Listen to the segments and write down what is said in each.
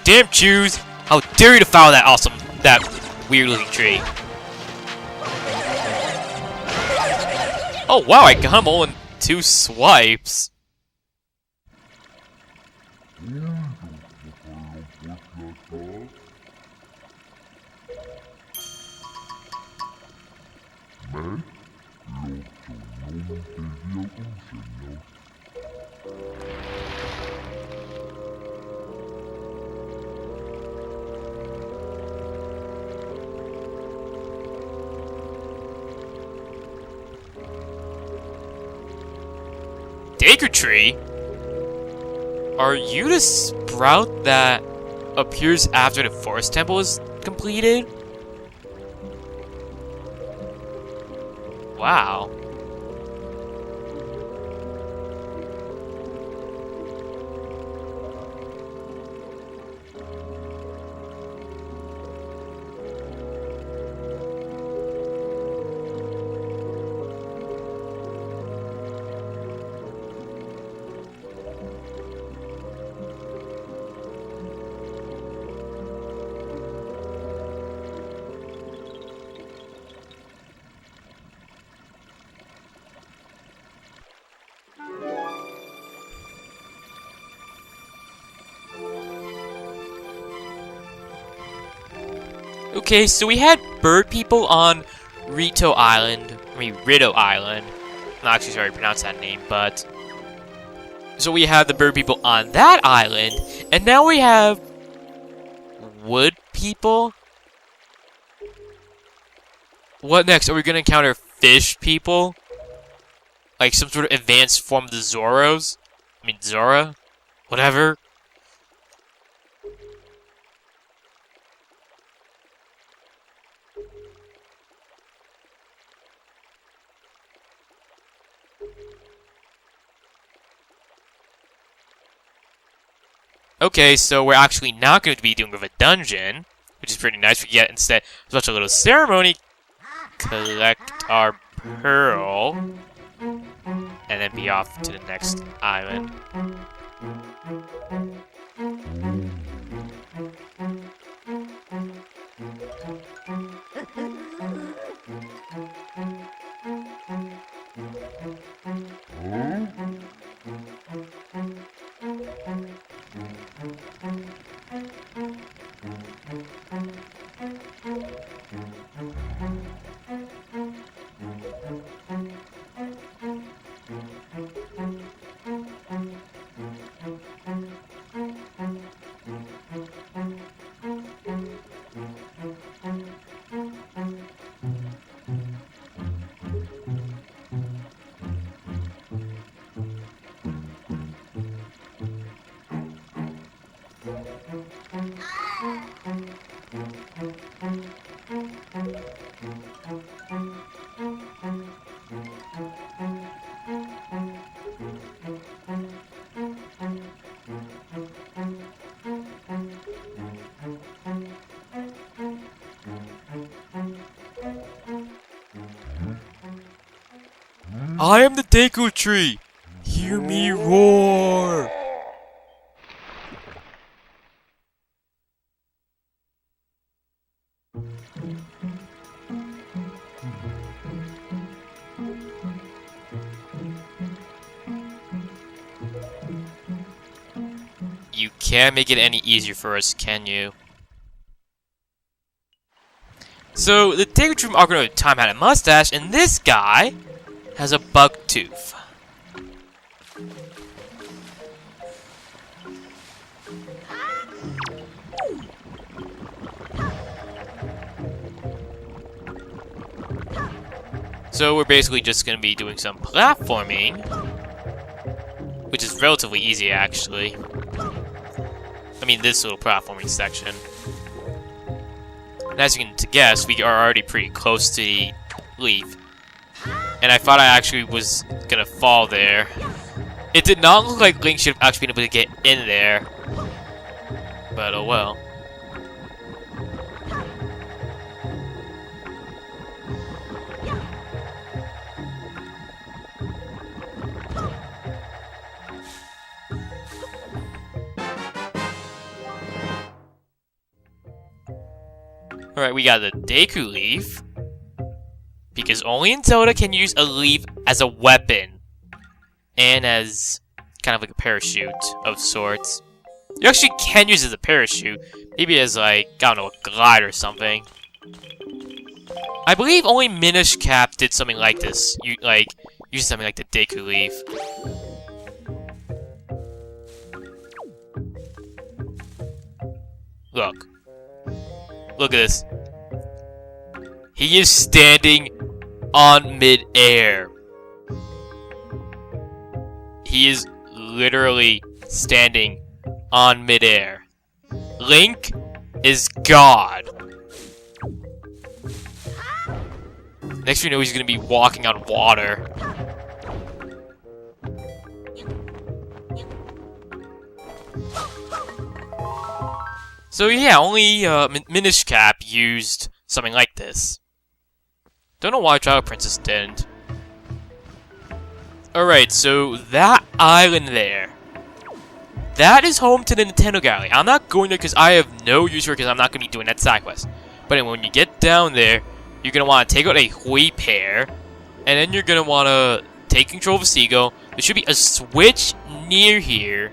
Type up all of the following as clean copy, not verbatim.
damn Jews! How dare you defile that weird-looking tree? Oh wow, I got him all in 2 swipes. Deku Tree? Are you the sprout that appears after the forest temple is completed? Wow. Okay, so we had bird people on Rito Island. Ritto Island. I'm not actually sure how to pronounce that name, but... So we have the bird people on that island, and now we have... wood people? What next? Are we gonna encounter fish people? Like some sort of advanced form of the Zoros? Zora? Whatever. Okay, so we're actually not going to be doing with a dungeon, which is pretty nice. We get instead such a little ceremony, collect our pearl, and then be off to the next island. I am the Deku Tree! Hear me roar! You can't make it any easier for us, can you? So, the Deku Tree Ocarina of Time had a mustache, and this guy has a buck tooth. So we're basically just going to be doing some platforming, which is relatively easy actually. I mean this little platforming section. And as you can guess, we are already pretty close to the leaf. And I thought I actually was gonna fall there. It did not look like Link should have actually been able to get in there. But oh well. Alright, we got the Deku leaf. Because only in Zelda can you use a leaf as a weapon. And as kind of like a parachute of sorts. You actually can use it as a parachute. Maybe as like, I don't know, a glide or something. I believe only Minish Cap did something like this. You like use something like the Deku leaf. Look. Look at this. He is standing on mid-air. He is literally standing on mid-air. Link is God. Next we know he's gonna be walking on water. So yeah, only Minish Cap used something like this. Don't know why Twilight Princess didn't. Alright, so that island there. That is home to the Nintendo Gallery. I'm not going there because I have no use for it because I'm not going to be doing that side quest. But anyway, when you get down there, you're going to want to take out a Hui pair. And then you're going to want to take control of a seagull. There should be a switch near here.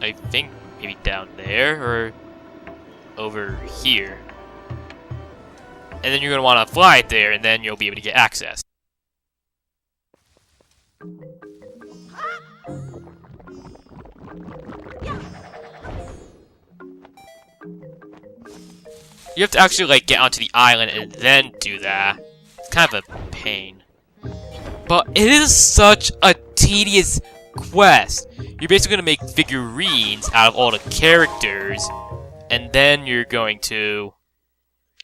I think maybe down there or over here. And then you're going to want to fly it there and then you'll be able to get access. You have to actually, like, get onto the island and then do that. It's kind of a pain. But it is such a tedious quest. You're basically going to make figurines out of all the characters. And then you're going to...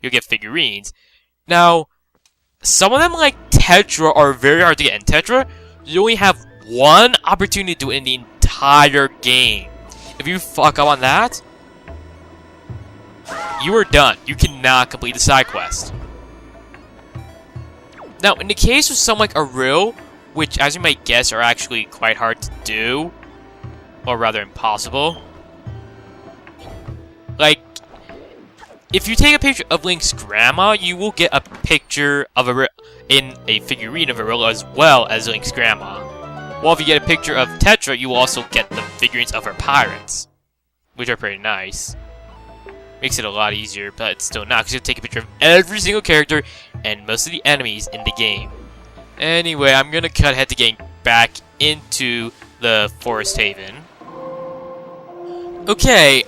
You'll get figurines. Now, some of them, like Tetra, are very hard to get. In Tetra, you only have one opportunity to do it in the entire game. If you fuck up on that... you are done. You cannot complete the side quest. Now, in the case of some like Ariel, which as you might guess are actually quite hard to do, or rather impossible. Like, if you take a picture of Link's grandma, you will get a picture of in a figurine of Ariel as well as Link's grandma. While if you get a picture of Tetra, you will also get the figurines of her pirates, which are pretty nice. Makes it a lot easier, but it's still not, because you have to take a picture of every single character and most of the enemies in the game. Anyway, I'm gonna cut ahead to getting back into the Forest Haven. Okay,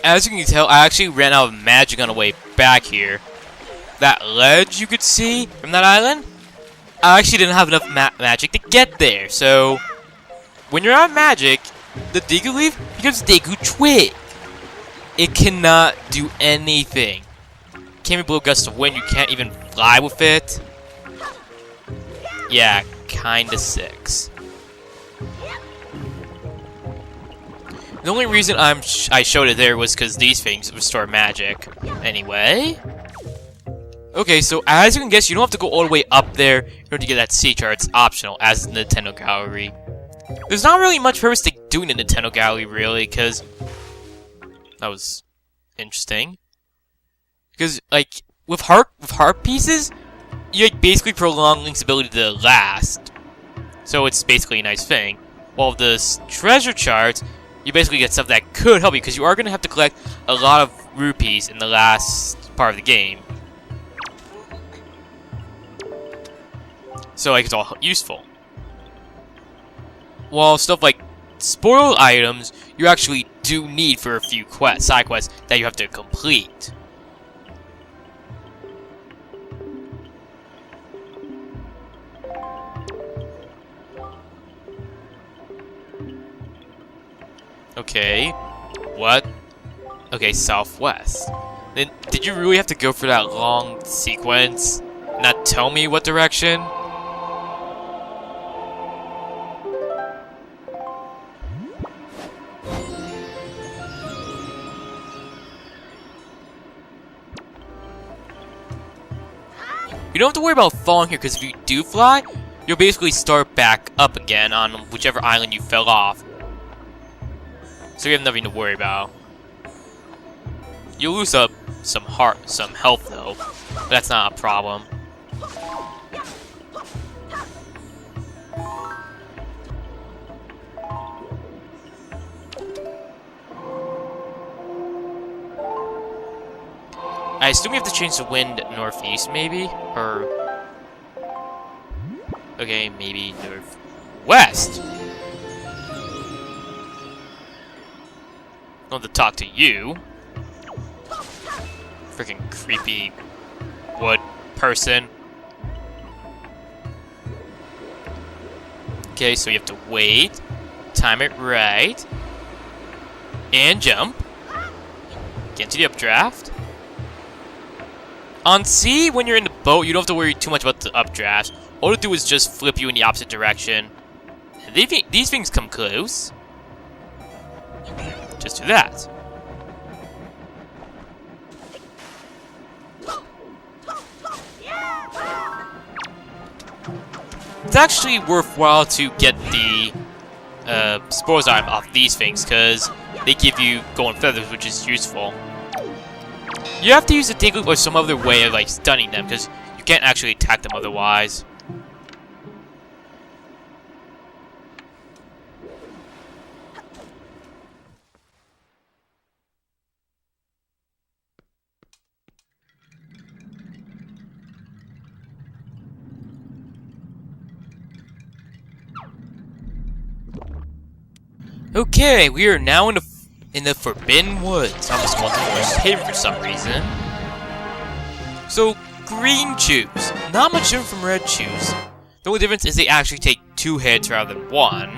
as you can tell, I actually ran out of magic on the way back here. That ledge you could see from that island, I actually didn't have enough magic to get there, so... when you're out of magic, the Deku Leaf becomes Deku Twig. It cannot do anything. Can't even blow gusts of wind, you can't even fly with it. Yeah, kinda six. The only reason I showed it there was because these things restore magic. Anyway. Okay, so as you can guess, you don't have to go all the way up there in order to get that sea chart. It's optional, as in the Nintendo Gallery. There's not really much purpose to doing the Nintendo Gallery, really, because... that was interesting. Because, like, with heart pieces, you like, basically prolong Link's ability to last. So it's basically a nice thing. While with the treasure charts, you basically get stuff that could help you, because you are going to have to collect a lot of rupees in the last part of the game. So, like, it's all useful. While stuff like spoiled items, you actually do need for a few side quests that you have to complete. Okay, what? Okay, southwest. Then, did you really have to go for that long sequence? Not tell me what direction? You don't have to worry about falling here, because if you do fly, you'll basically start back up again on whichever island you fell off. So you have nothing to worry about. You'll lose a some health though. But that's not a problem. I assume we have to change the wind northeast, maybe? Or... okay, maybe northwest. I want to talk to you. Freaking creepy wood person. Okay, so you have to wait, time it right, and jump. Get into the updraft. On sea, when you're in the boat, you don't have to worry too much about the updraft. All to do is just flip you in the opposite direction. And these things come close. Just do that. It's actually worthwhile to get the spores arm off these things, because they give you golden feathers, which is useful. You have to use the Deku or some other way of like stunning them, because you can't actually attack them otherwise. Okay, we are now in the Forbidden Woods. I almost called it Forest Haven for some reason. So, green chews. Not much different from red chews. The only difference is they actually take 2 hits rather than 1.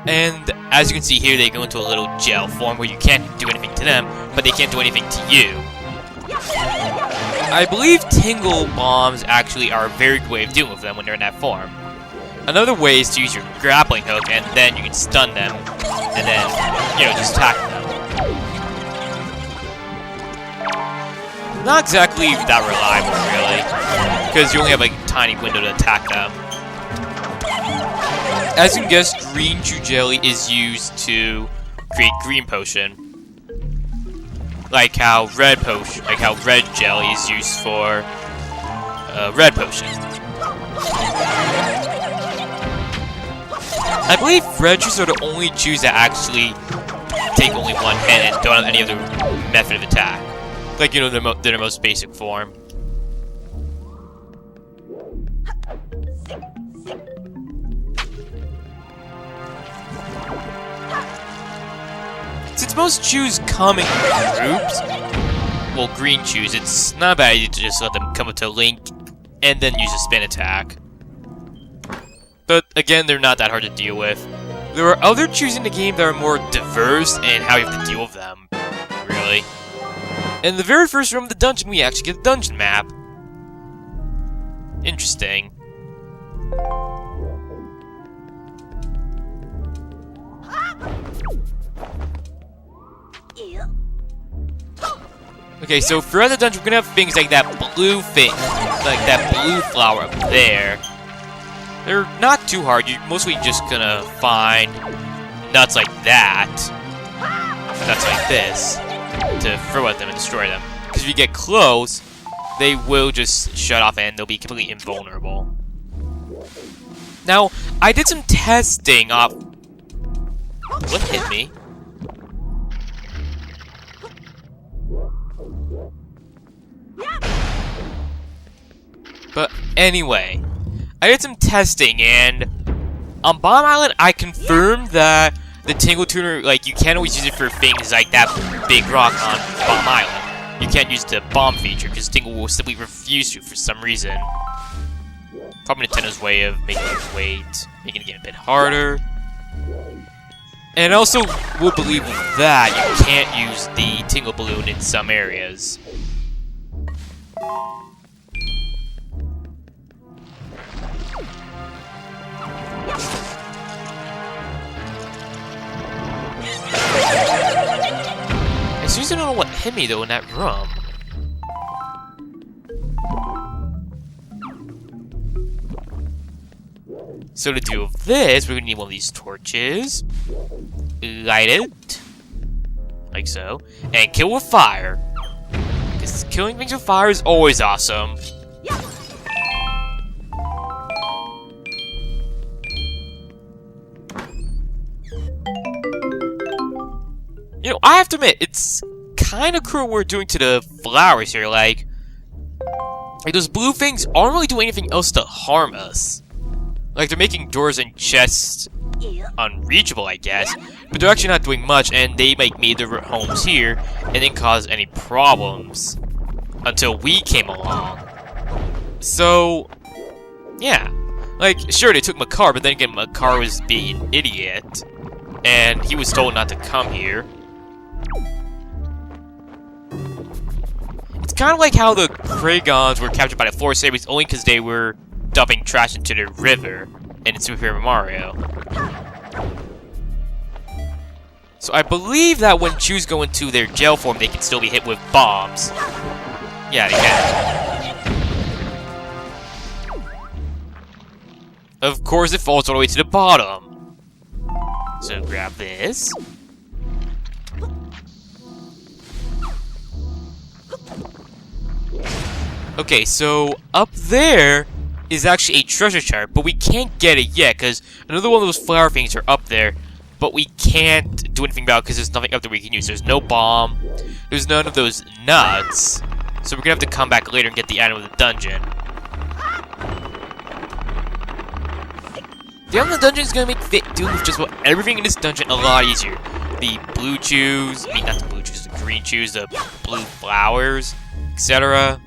And as you can see here, they go into a little gel form where you can't do anything to them, but they can't do anything to you. I believe Tingle Bombs actually are a very good way of dealing with them when they're in that form. Another way is to use your grappling hook, and then you can stun them, and then, you know, just attack them. Not exactly that reliable, really, because you only have like a tiny window to attack them. As you can guess, green chew jelly is used to create green potion, like how red jelly is used for red potion. I believe red chews are the only chews that actually take only 1 hit and don't have any other method of attack. Like, you know, they're their most basic form. Since most chews come in groups, well, green chews, it's not a bad idea to just let them come up to Link and then use a spin attack. But again, they're not that hard to deal with. There are other chews in the game that are more diverse in how you have to deal with them, really. In the very first room of the dungeon, we actually get a dungeon map. Interesting. Okay, so throughout the dungeon, we're gonna have things like that blue thing, like that blue flower up there. They're not too hard. You're mostly just gonna find nuts like that, nuts like this, to throw at them and destroy them. Because if you get close, they will just shut off and they'll be completely invulnerable. Now, I did some testing off... What hit me? But anyway, I did some testing, and on Bomb Island, I confirmed that the Tingle Tuner, like, you can't always use it for things like that big rock on Bomb Island. You can't use the bomb feature, because Tingle will simply refuse to for some reason. Probably Nintendo's way of making it wait, making it get a bit harder. And I also will believe that you can't use the Tingle Balloon in some areas. I seriously don't know what hit me though in that room. So to do this, we're gonna need one of these torches. Light it. Like so. And kill with fire. Because killing things with fire is always awesome. You know, I have to admit, it's kind of cruel what we're doing to the flowers here. Like, those blue things aren't really doing anything else to harm us. Like, they're making doors and chests unreachable, I guess, but they're actually not doing much, and they made their homes here and didn't cause any problems until we came along. So, yeah. Like, sure, they took Makar, but then again, Makar was being an idiot, and he was told not to come here. It's kind of like how the Kragons were captured by the Forest Sabres only because they were dumping trash into the river in Super Mario. So I believe that when Chews go into their gel form, they can still be hit with bombs. Yeah, they can. Of course, it falls all the way to the bottom. So grab this. Okay, so up there is actually a treasure chart, but we can't get it yet because another one of those flower things are up there, but we can't do anything about it because there's nothing up there we can use. There's no bomb, there's none of those nuts, so we're gonna have to come back later and get the item of the dungeon. The item of the dungeon is gonna make doing with just about everything in this dungeon a lot easier. The blue chews, not the blue chews, the green chews, the blue flowers, etc.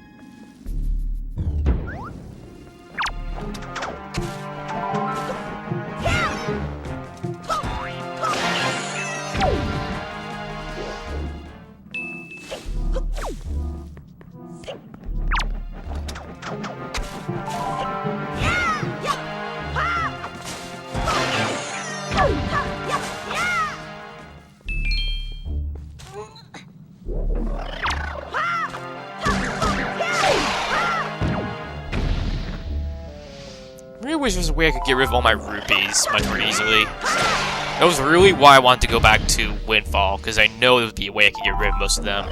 I really wish there was a way I could get rid of all my rupees much more easily. That was really why I wanted to go back to Windfall, because I know there would be a way I could get rid of most of them.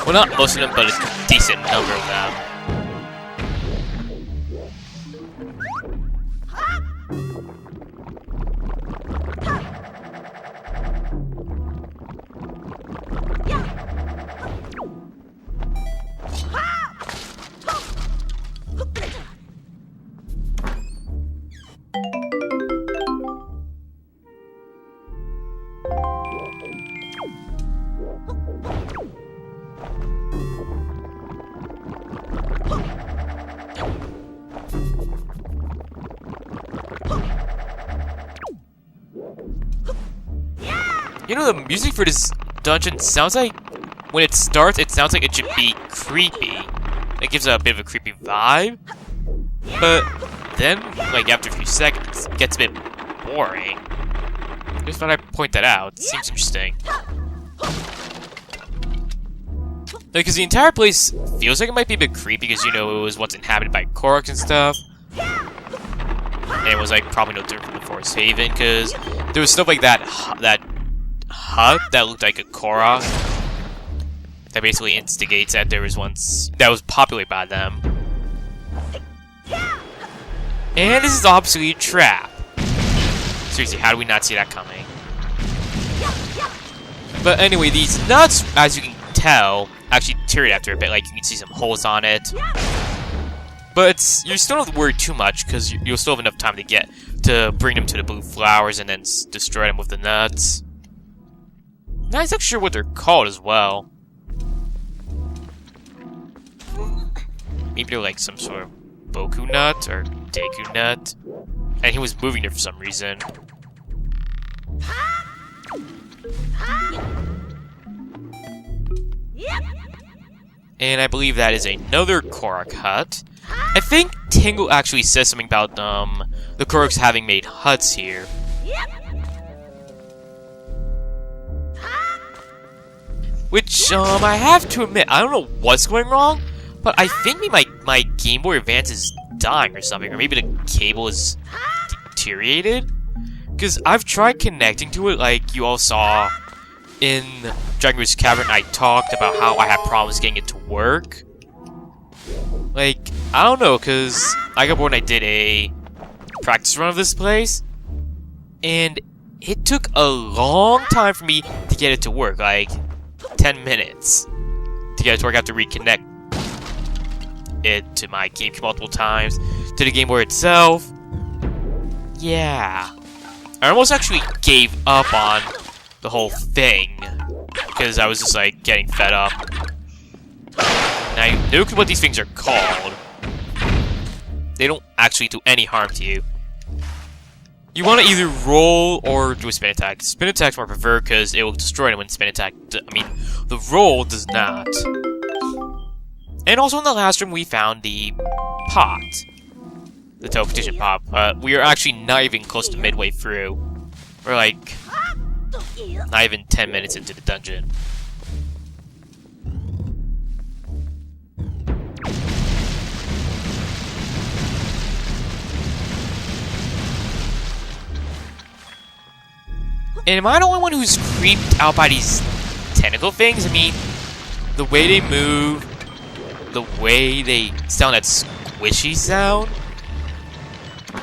Well, not most of them, but a decent number of them. You know, the music for this dungeon sounds like, when it starts, it sounds like it should be creepy. It gives a bit of a creepy vibe. But then, like after a few seconds, it gets a bit boring. Just thought I'd point that out. It seems interesting. Because the entire place feels like it might be a bit creepy because, you know, it was once inhabited by Koroks and stuff. And it was, like, probably no different from the Forest Haven, because there was stuff like that hut that looked like a Korok that basically instigates that there was once that was populated by them. And this is obviously a trap. Seriously, how do we not see that coming? But anyway, these nuts, as you can tell, actually deteriorate after a bit. Like, you can see some holes on it. But you still don't have to worry too much, because you'll still have enough time to bring them to the blue flowers and then destroy them with the nuts. Not exactly sure what they're called as well. Maybe they're like some sort of Boku nut or Deku nut. And he was moving there for some reason. And I believe that is another Korok hut. I think Tingle actually says something about the Koroks having made huts here. Which, I have to admit, I don't know what's going wrong, but I think maybe my Game Boy Advance is dying or something, or maybe the cable is deteriorated. Because I've tried connecting to it, like you all saw in Dragon Bridge Cavern, I talked about how I had problems getting it to work. Like, I don't know, because I got bored and I did a practice run of this place, and it took a long time for me to get it to work, like 10 minutes to get it to work. I have to reconnect it to my GameCube multiple times, to the Game Boy itself. Yeah. I almost actually gave up on the whole thing, because I was just like getting fed up. Now, look at what these things are called. They don't actually do any harm to you. You want to either roll or do a spin attack. Spin attack's more preferred because it will destroy them when spin attack. The roll does not. And also in the last room, we found the pot. The teleportation pot. We are actually not even close to midway through. We're like not even 10 minutes into the dungeon. And am I the only one who's creeped out by these tentacle things? I mean, the way they move, the way they sound, that squishy sound.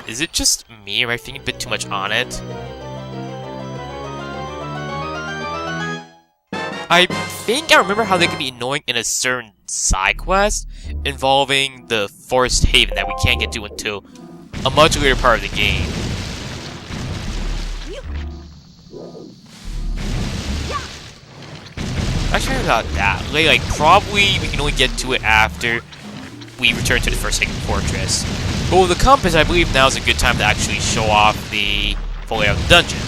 Is it just me, or am I thinking a bit too much on it? I think I remember how they can be annoying in a certain side quest involving the Forest Haven that we can't get to until a much later part of the game. Actually, about that. Like, probably we can only get to it after we return to the Forsaken Fortress. But with the compass, I believe now is a good time to actually show off the full layout of the dungeon.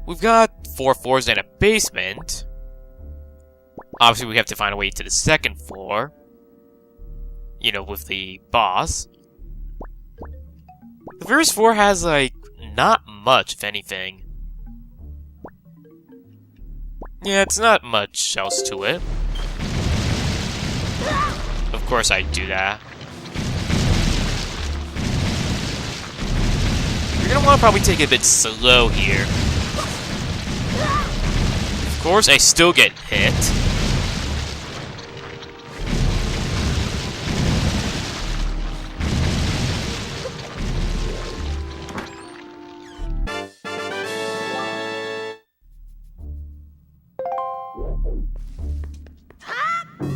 We've got 4 floors and a basement. Obviously, we have to find a way to the second floor. You know, with the boss. The first floor has, like, not much, if anything. Yeah, it's not much else to it. Of course I do that. You're gonna want to probably take it a bit slow here. Of course, I still get hit.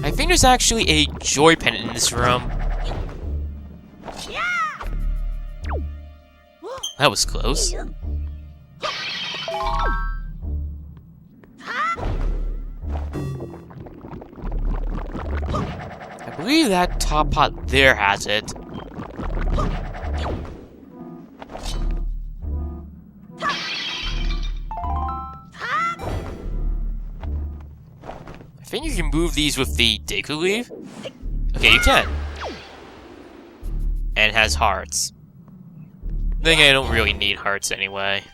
I think there's actually a joy pendant in this room. That was close. I believe that top pot there has it. I think you can move these with the Deku leaf. Okay, you can. And it has hearts. I think I don't really need hearts anyway.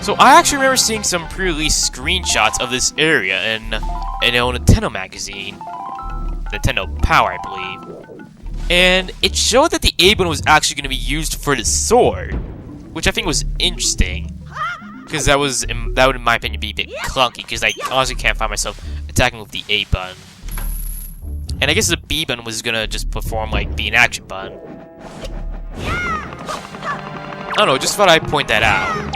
So I actually remember seeing some pre-release screenshots of this area in a Nintendo magazine. Nintendo Power, I believe. And it showed that the A button was actually going to be used for the sword, which I think was interesting. Because that would, in my opinion, be a bit clunky, because I honestly can't find myself attacking with the A button. And I guess the B button was going to just perform like be an action button. I don't know, just thought I'd point that out.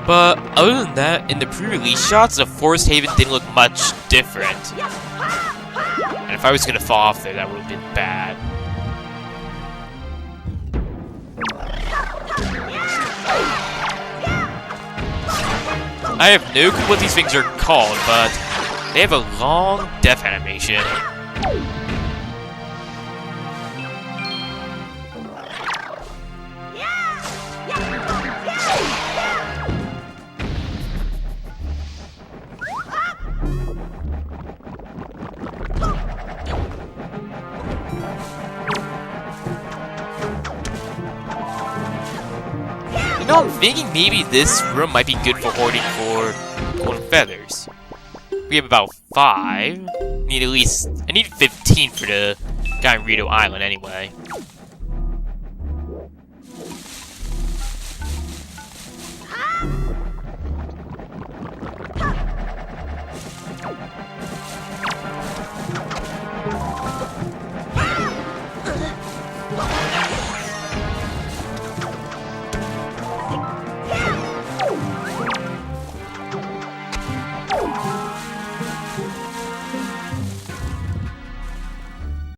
But other than that, in the pre-release shots, the Forest Haven didn't look much different. And if I was gonna fall off there, that would have been bad. I have no clue what these things are called, but they have a long death animation. I'm thinking maybe this room might be good for hoarding for golden feathers. We have about 5. Need at least... I need 15 for the guy on Rito Island anyway.